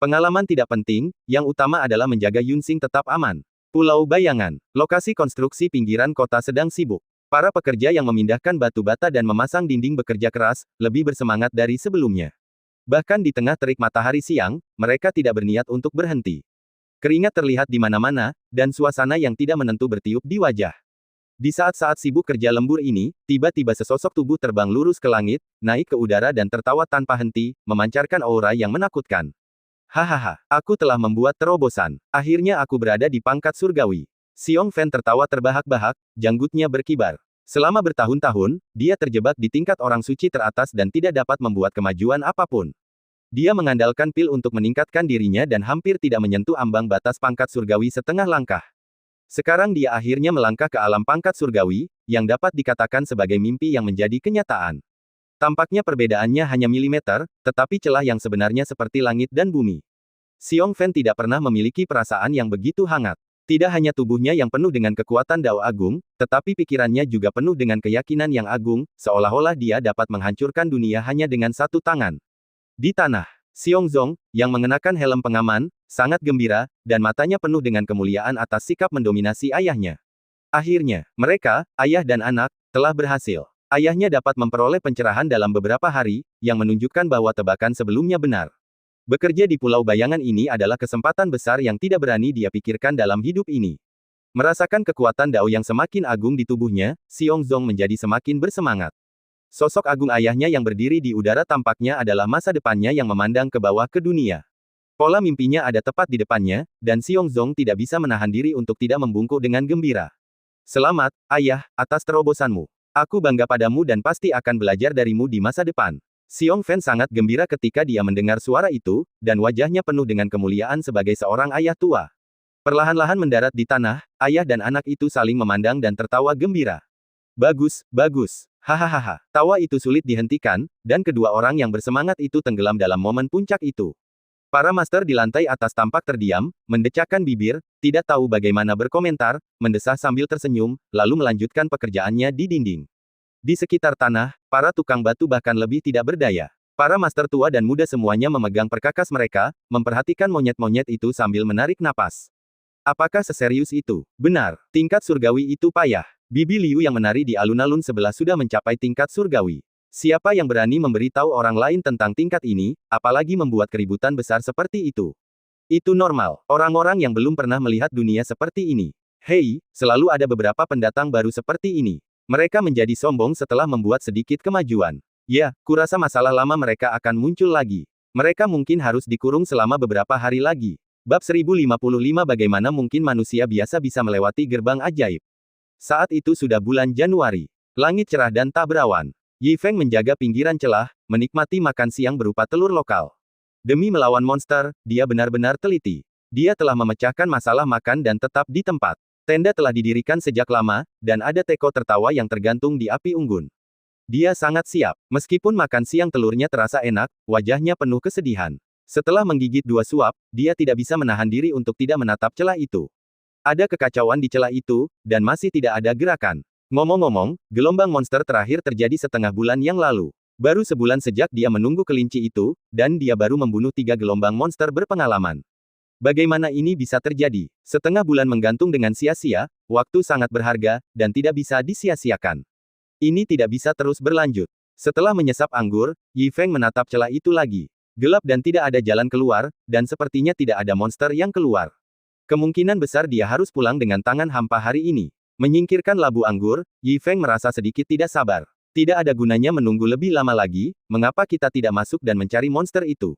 Speaker 1: Pengalaman tidak penting, yang utama adalah menjaga Yunsing tetap aman. Pulau Bayangan. Lokasi konstruksi pinggiran kota sedang sibuk. Para pekerja yang memindahkan batu bata dan memasang dinding bekerja keras, lebih bersemangat dari sebelumnya. Bahkan di tengah terik matahari siang, mereka tidak berniat untuk berhenti. Keringat terlihat di mana-mana, dan suasana yang tidak menentu bertiup di wajah. Di saat-saat sibuk kerja lembur ini, tiba-tiba sesosok tubuh terbang lurus ke langit, naik ke udara dan tertawa tanpa henti, memancarkan aura yang menakutkan. Hahaha, aku telah membuat terobosan. Akhirnya aku berada di pangkat surgawi. Xiong Fan tertawa terbahak-bahak, janggutnya berkibar. Selama bertahun-tahun, dia terjebak di tingkat orang suci teratas dan tidak dapat membuat kemajuan apapun. Dia mengandalkan pil untuk meningkatkan dirinya dan hampir tidak menyentuh ambang batas pangkat surgawi setengah langkah. Sekarang dia akhirnya melangkah ke alam pangkat surgawi, yang dapat dikatakan sebagai mimpi yang menjadi kenyataan. Tampaknya perbedaannya hanya milimeter, tetapi celah yang sebenarnya seperti langit dan bumi. Xiong Fan tidak pernah memiliki perasaan yang begitu hangat. Tidak hanya tubuhnya yang penuh dengan kekuatan Dao Agung, tetapi pikirannya juga penuh dengan keyakinan yang agung, seolah-olah dia dapat menghancurkan dunia hanya dengan satu tangan. Di tanah, Xiong Zong, yang mengenakan helm pengaman, sangat gembira, dan matanya penuh dengan kemuliaan atas sikap mendominasi ayahnya. Akhirnya, mereka, ayah dan anak, telah berhasil. Ayahnya dapat memperoleh pencerahan dalam beberapa hari, yang menunjukkan bahwa tebakan sebelumnya benar. Bekerja di Pulau Bayangan ini adalah kesempatan besar yang tidak berani dia pikirkan dalam hidup ini. Merasakan kekuatan Dao yang semakin agung di tubuhnya, Xiong Zong menjadi semakin bersemangat. Sosok agung ayahnya yang berdiri di udara tampaknya adalah masa depannya yang memandang ke bawah ke dunia. Pola mimpinya ada tepat di depannya, dan Xiong Zong tidak bisa menahan diri untuk tidak membungkuk dengan gembira. Selamat, ayah, atas terobosanmu. Aku bangga padamu dan pasti akan belajar darimu di masa depan. Xiong Fan sangat gembira ketika dia mendengar suara itu, dan wajahnya penuh dengan kemuliaan sebagai seorang ayah tua. Perlahan-lahan mendarat di tanah, ayah dan anak itu saling memandang dan tertawa gembira. Bagus, bagus. Hahaha, tawa itu sulit dihentikan, dan kedua orang yang bersemangat itu tenggelam dalam momen puncak itu. Para master di lantai atas tampak terdiam, mendecakkan bibir, tidak tahu bagaimana berkomentar, mendesah sambil tersenyum, lalu melanjutkan pekerjaannya di dinding. Di sekitar tanah, para tukang batu bahkan lebih tidak berdaya. Para master tua dan muda semuanya memegang perkakas mereka, memperhatikan monyet-monyet itu sambil menarik napas. Apakah seserius itu? Benar, tingkat surgawi itu payah. Bibi Liu yang menari di alun-alun sebelah sudah mencapai tingkat surgawi. Siapa yang berani memberitahu orang lain tentang tingkat ini, apalagi membuat keributan besar seperti itu? Itu normal. Orang-orang yang belum pernah melihat dunia seperti ini. Hei, selalu ada beberapa pendatang baru seperti ini. Mereka menjadi sombong setelah membuat sedikit kemajuan. Ya, kurasa masalah lama mereka akan muncul lagi. Mereka mungkin harus dikurung selama beberapa hari lagi. Bab 1055 Bagaimana mungkin manusia biasa bisa melewati gerbang ajaib? Saat itu sudah bulan Januari. Langit cerah dan tak berawan. Yi Feng menjaga pinggiran celah, menikmati makan siang berupa telur lokal. Demi melawan monster, dia benar-benar teliti. Dia telah memecahkan masalah makan dan tetap di tempat. Tenda telah didirikan sejak lama, dan ada teko tertawa yang tergantung di api unggun. Dia sangat siap. Meskipun makan siang telurnya terasa enak, wajahnya penuh kesedihan. Setelah menggigit 2 suap, dia tidak bisa menahan diri untuk tidak menatap celah itu. Ada kekacauan di celah itu, dan masih tidak ada gerakan. Ngomong-ngomong, gelombang monster terakhir terjadi setengah bulan yang lalu. Baru sebulan sejak dia menunggu kelinci itu, dan dia baru membunuh 3 gelombang monster berpengalaman. Bagaimana ini bisa terjadi? Setengah bulan menggantung dengan sia-sia, waktu sangat berharga, dan tidak bisa disia-siakan. Ini tidak bisa terus berlanjut. Setelah menyesap anggur, Yi Feng menatap celah itu lagi. Gelap dan tidak ada jalan keluar, dan sepertinya tidak ada monster yang keluar. Kemungkinan besar dia harus pulang dengan tangan hampa hari ini. Menyingkirkan labu anggur, Yi Feng merasa sedikit tidak sabar. Tidak ada gunanya menunggu lebih lama lagi, mengapa kita tidak masuk dan mencari monster itu?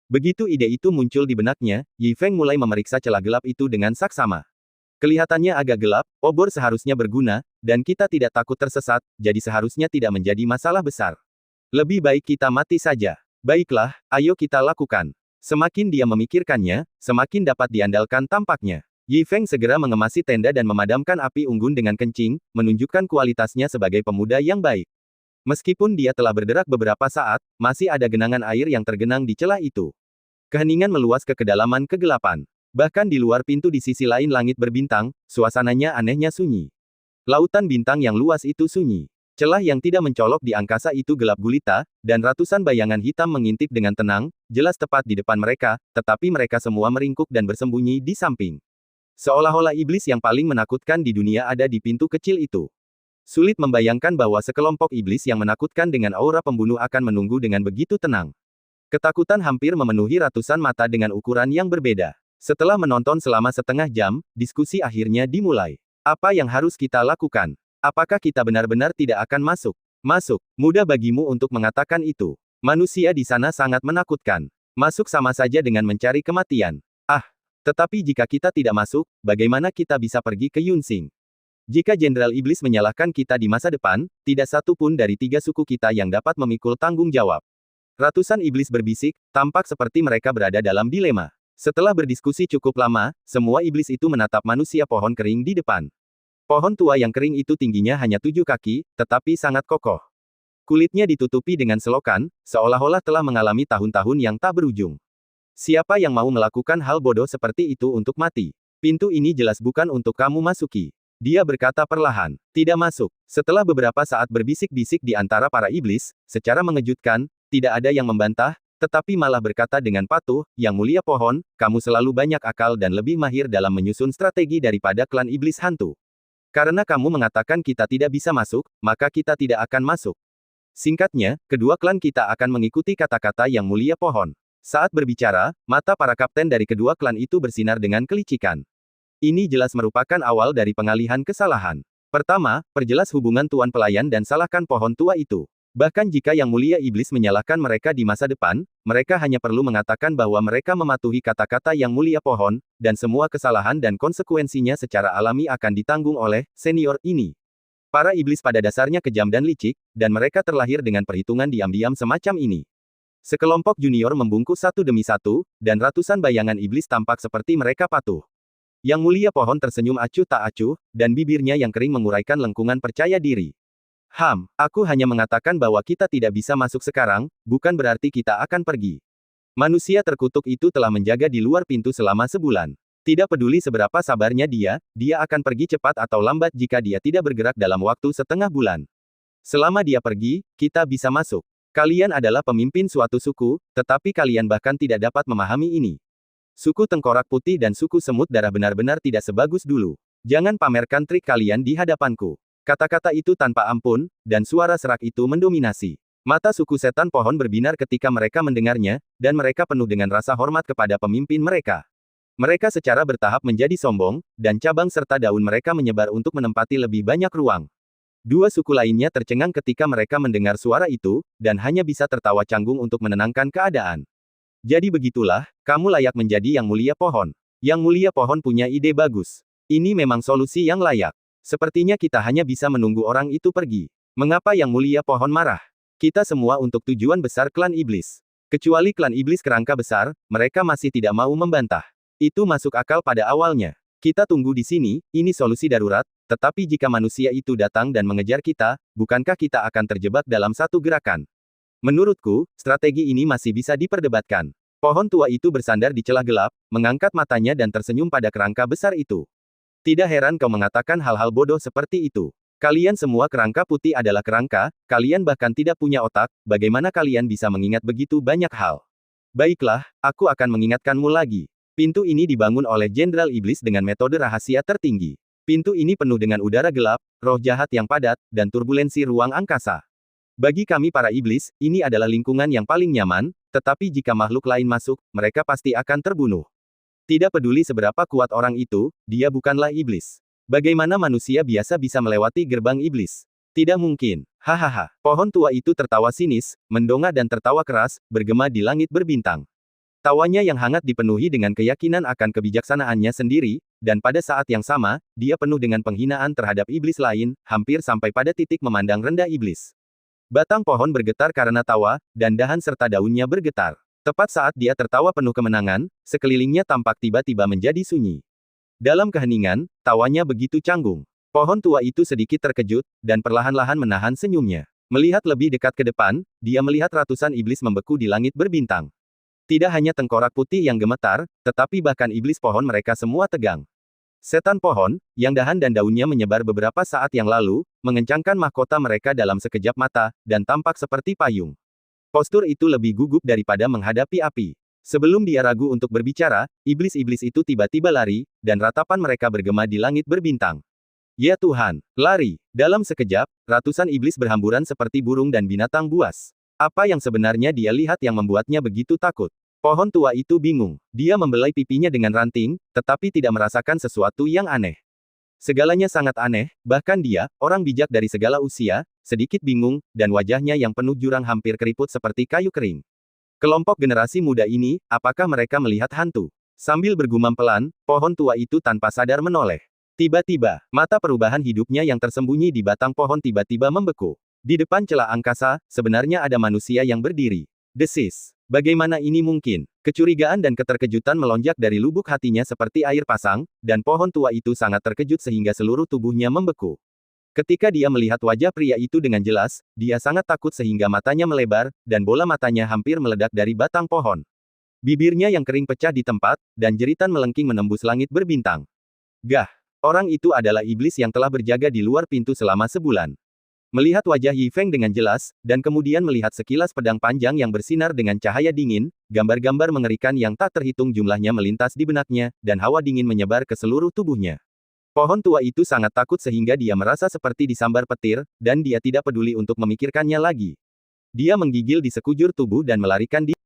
Speaker 1: Begitu ide itu muncul di benaknya, Yi Feng mulai memeriksa celah gelap itu dengan saksama. Kelihatannya agak gelap, obor seharusnya berguna, dan kita tidak takut tersesat, jadi seharusnya tidak menjadi masalah besar. Lebih baik kita mati saja. Baiklah, ayo kita lakukan. Semakin dia memikirkannya, semakin dapat diandalkan tampaknya. Yi Feng segera mengemasi tenda dan memadamkan api unggun dengan kencing, menunjukkan kualitasnya sebagai pemuda yang baik. Meskipun dia telah bergerak beberapa saat, masih ada genangan air yang tergenang di celah itu. Keheningan meluas ke kedalaman kegelapan. Bahkan di luar pintu di sisi lain langit berbintang, suasananya anehnya sunyi. Lautan bintang yang luas itu sunyi. Celah yang tidak mencolok di angkasa itu gelap gulita, dan ratusan bayangan hitam mengintip dengan tenang, jelas tepat di depan mereka, tetapi mereka semua meringkuk dan bersembunyi di samping. Seolah-olah iblis yang paling menakutkan di dunia ada di pintu kecil itu. Sulit membayangkan bahwa sekelompok iblis yang menakutkan dengan aura pembunuh akan menunggu dengan begitu tenang. Ketakutan hampir memenuhi ratusan mata dengan ukuran yang berbeda. Setelah menonton selama setengah jam, diskusi akhirnya dimulai. Apa yang harus kita lakukan? Apakah kita benar-benar tidak akan masuk? Masuk. Mudah bagimu untuk mengatakan itu. Manusia di sana sangat menakutkan. Masuk sama saja dengan mencari kematian. Ah, tetapi jika kita tidak masuk, bagaimana kita bisa pergi ke Yunsing? Jika Jenderal Iblis menyalahkan kita di masa depan, tidak satu pun dari 3 suku kita yang dapat memikul tanggung jawab. Ratusan iblis berbisik, tampak seperti mereka berada dalam dilema. Setelah berdiskusi cukup lama, semua iblis itu menatap manusia pohon kering di depan. Pohon tua yang kering itu tingginya hanya 7 kaki, tetapi sangat kokoh. Kulitnya ditutupi dengan selokan, seolah-olah telah mengalami tahun-tahun yang tak berujung. Siapa yang mau melakukan hal bodoh seperti itu untuk mati? Pintu ini jelas bukan untuk kamu masuki. Dia berkata perlahan. Tidak masuk. Setelah beberapa saat berbisik-bisik di antara para iblis, secara mengejutkan, tidak ada yang membantah, tetapi malah berkata dengan patuh, Yang Mulia Pohon, kamu selalu banyak akal dan lebih mahir dalam menyusun strategi daripada klan iblis hantu. Karena kamu mengatakan kita tidak bisa masuk, maka kita tidak akan masuk. Singkatnya, kedua klan kita akan mengikuti kata-kata Yang Mulia Pohon. Saat berbicara, mata para kapten dari kedua klan itu bersinar dengan kelicikan. Ini jelas merupakan awal dari pengalihan kesalahan. Pertama, perjelas hubungan Tuan Pelayan dan salahkan pohon tua itu. Bahkan jika Yang Mulia Iblis menyalahkan mereka di masa depan, mereka hanya perlu mengatakan bahwa mereka mematuhi kata-kata Yang Mulia Pohon, dan semua kesalahan dan konsekuensinya secara alami akan ditanggung oleh senior ini. Para iblis pada dasarnya kejam dan licik, dan mereka terlahir dengan perhitungan diam-diam semacam ini. Sekelompok junior membungkuk satu demi satu, dan ratusan bayangan iblis tampak seperti mereka patuh. Yang Mulia Pohon tersenyum acuh tak acuh, dan bibirnya yang kering menguraikan lengkungan percaya diri. Aku hanya mengatakan bahwa kita tidak bisa masuk sekarang, bukan berarti kita akan pergi. Manusia terkutuk itu telah menjaga di luar pintu selama sebulan. Tidak peduli seberapa sabarnya dia akan pergi cepat atau lambat jika dia tidak bergerak dalam waktu setengah bulan. Selama dia pergi, kita bisa masuk. Kalian adalah pemimpin suatu suku, tetapi kalian bahkan tidak dapat memahami ini. Suku Tengkorak Putih dan suku Semut Darah benar-benar tidak sebagus dulu. Jangan pamerkan trik kalian di hadapanku. Kata-kata itu tanpa ampun, dan suara serak itu mendominasi. Mata suku setan pohon berbinar ketika mereka mendengarnya, dan mereka penuh dengan rasa hormat kepada pemimpin mereka. Mereka secara bertahap menjadi sombong, dan cabang serta daun mereka menyebar untuk menempati lebih banyak ruang. Dua suku lainnya tercengang ketika mereka mendengar suara itu, dan hanya bisa tertawa canggung untuk menenangkan keadaan. Jadi begitulah, kamu layak menjadi Yang Mulia Pohon. Yang Mulia Pohon punya ide bagus. Ini memang solusi yang layak. Sepertinya kita hanya bisa menunggu orang itu pergi. Mengapa Yang Mulia Pohon marah? Kita semua untuk tujuan besar klan iblis. Kecuali klan iblis kerangka besar, mereka masih tidak mau membantah. Itu masuk akal pada awalnya. Kita tunggu di sini, ini solusi darurat, tetapi jika manusia itu datang dan mengejar kita, bukankah kita akan terjebak dalam satu gerakan? Menurutku, strategi ini masih bisa diperdebatkan. Pohon tua itu bersandar di celah gelap, mengangkat matanya dan tersenyum pada kerangka besar itu. Tidak heran kau mengatakan hal-hal bodoh seperti itu. Kalian semua kerangka putih adalah kerangka, kalian bahkan tidak punya otak, bagaimana kalian bisa mengingat begitu banyak hal? Baiklah, aku akan mengingatkanmu lagi. Pintu ini dibangun oleh Jenderal Iblis dengan metode rahasia tertinggi. Pintu ini penuh dengan udara gelap, roh jahat yang padat, dan turbulensi ruang angkasa. Bagi kami para iblis, ini adalah lingkungan yang paling nyaman, tetapi jika makhluk lain masuk, mereka pasti akan terbunuh. Tidak peduli seberapa kuat orang itu, dia bukanlah iblis. Bagaimana manusia biasa bisa melewati gerbang iblis? Tidak mungkin. Hahaha. Pohon tua itu tertawa sinis, mendongak dan tertawa keras, bergema di langit berbintang. Tawanya yang hangat dipenuhi dengan keyakinan akan kebijaksanaannya sendiri, dan pada saat yang sama, dia penuh dengan penghinaan terhadap iblis lain, hampir sampai pada titik memandang rendah iblis. Batang pohon bergetar karena tawa, dan dahan serta daunnya bergetar. Tepat saat dia tertawa penuh kemenangan, sekelilingnya tampak tiba-tiba menjadi sunyi. Dalam keheningan, tawanya begitu canggung. Pohon tua itu sedikit terkejut, dan perlahan-lahan menahan senyumnya. Melihat lebih dekat ke depan, dia melihat ratusan iblis membeku di langit berbintang. Tidak hanya tengkorak putih yang gemetar, tetapi bahkan iblis pohon mereka semua tegang. Setan pohon, yang dahan dan daunnya menyebar beberapa saat yang lalu, mengencangkan mahkota mereka dalam sekejap mata, dan tampak seperti payung. Postur itu lebih gugup daripada menghadapi api. Sebelum dia ragu untuk berbicara, iblis-iblis itu tiba-tiba lari, dan ratapan mereka bergema di langit berbintang. Ya Tuhan, lari! Dalam sekejap, ratusan iblis berhamburan seperti burung dan binatang buas. Apa yang sebenarnya dia lihat yang membuatnya begitu takut? Pohon tua itu bingung. Dia membelai pipinya dengan ranting, tetapi tidak merasakan sesuatu yang aneh. Segalanya sangat aneh, bahkan dia, orang bijak dari segala usia, sedikit bingung, dan wajahnya yang penuh jurang hampir keriput seperti kayu kering. Kelompok generasi muda ini, apakah mereka melihat hantu? Sambil bergumam pelan, pohon tua itu tanpa sadar menoleh. Tiba-tiba, mata perubahan hidupnya yang tersembunyi di batang pohon tiba-tiba membeku. Di depan celah angkasa, sebenarnya ada manusia yang berdiri. Desis. Bagaimana ini mungkin? Kecurigaan dan keterkejutan melonjak dari lubuk hatinya seperti air pasang, dan pohon tua itu sangat terkejut sehingga seluruh tubuhnya membeku. Ketika dia melihat wajah pria itu dengan jelas, dia sangat takut sehingga matanya melebar, dan bola matanya hampir meledak dari batang pohon. Bibirnya yang kering pecah di tempat, dan jeritan melengking menembus langit berbintang. Gah! Orang itu adalah iblis yang telah berjaga di luar pintu selama sebulan. Melihat wajah Yi Feng dengan jelas, dan kemudian melihat sekilas pedang panjang yang bersinar dengan cahaya dingin, gambar-gambar mengerikan yang tak terhitung jumlahnya melintas di benaknya, dan hawa dingin menyebar ke seluruh tubuhnya. Pohon tua itu sangat takut sehingga dia merasa seperti disambar petir, dan dia tidak peduli untuk memikirkannya lagi. Dia menggigil di sekujur tubuh dan melarikan diri.